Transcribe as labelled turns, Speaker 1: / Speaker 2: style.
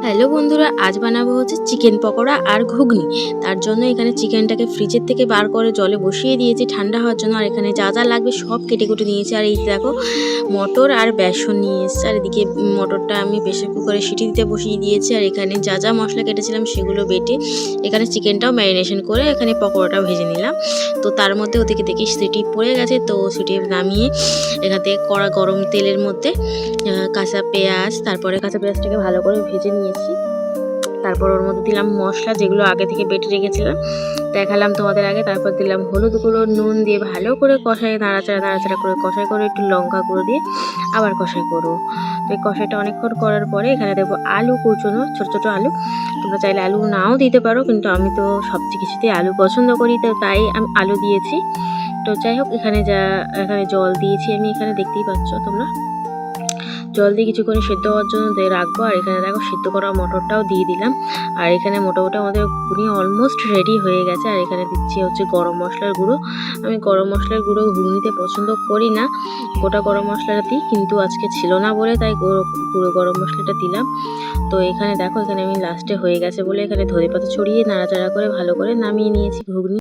Speaker 1: Hello বন্ধুরা, আজ বানাবো হচ্ছে চিকেন পকোড়া আর ঘুগনি। তার জন্য এখানে চিকেনটাকে ফ্রিজের থেকে বার করে জলে বসিয়ে দিয়েছি ঠান্ডা হওয়ার জন্য। আর এখানে যা যা লাগবে সব কেটে কুটে নিয়েছি। আর এই দেখো মটর আর বেসন নিয়ে এসেছি। আর এদিকে মটরটা আমি প্রেসার কুকারে সিটি দিতে বসিয়ে দিয়েছি। আর এখানে যা যা মশলা কেটেছিলাম সেগুলো বেটে এখানে চিকেনটাও ম্যারিনেশন করে এখানে পকোড়াটাও ভেজে নিলাম। তো তার মধ্যে ওদিকে দেখি সিটি পড়ে গেছে, তো সিটি নামিয়ে এখান থেকে কড়া গরম তেলের মধ্যে কাঁচা পেঁয়াজ, তারপরে কাঁচা পেঁয়াজটাকে ভালো করে ভেজে নিয়েছি। তারপর ওর মধ্যে দিলাম মশলা, যেগুলো আগে থেকে বেটে রেখেছিলাম, দেখালাম তোমাদের আগে। তারপর দিলাম হলুদ গুঁড়ো, নুন দিয়ে ভালো করে কষাই, নাড়াচাড়া করে কষাই করে একটু লঙ্কা গুঁড়ো দিয়ে আবার কষাই করবো। তো এই কষাইটা অনেকক্ষণ করার পরে এখানে দেবো আলু কুচোনো, ছোটো ছোটো আলু। তোমরা চাইলে আলু নাও দিতে পারো, কিন্তু আমি তো সবচেয়ে কিছুতেই আলু পছন্দ করি, তো তাই আমি আলু দিয়েছি। তো যাই হোক, এখানে জল দিয়েছি আমি, এখানে দেখতেই পাচ্ছ তোমরা। জল দিয়ে কিছুক্ষণ সেদ্ধ হওয়ার জন্য রাখবো। আর এখানে দেখো সিদ্ধ করা মটরটাও দিয়ে দিলাম। আর এখানে মোটামুটি আমাদের ঘুগনি অলমোস্ট রেডি হয়ে গেছে। আর এখানে দিচ্ছি হচ্ছে গরম মশলার গুঁড়ো। আমি গরম মশলার গুঁড়ো ঘুগনিতে পছন্দ করি না, গোটা গরম মশলাটা দিই, কিন্তু আজকে ছিল না বলে তাই গুঁড়ো গরম মশলাটা দিলাম। তো এখানে দেখো, এখানে আমি লাস্টে হয়ে গেছে বলে এখানে ধনেপাতা ছড়িয়ে নাড়াচাড়া করে ভালো করে নামিয়ে নিয়েছি ঘুগনি।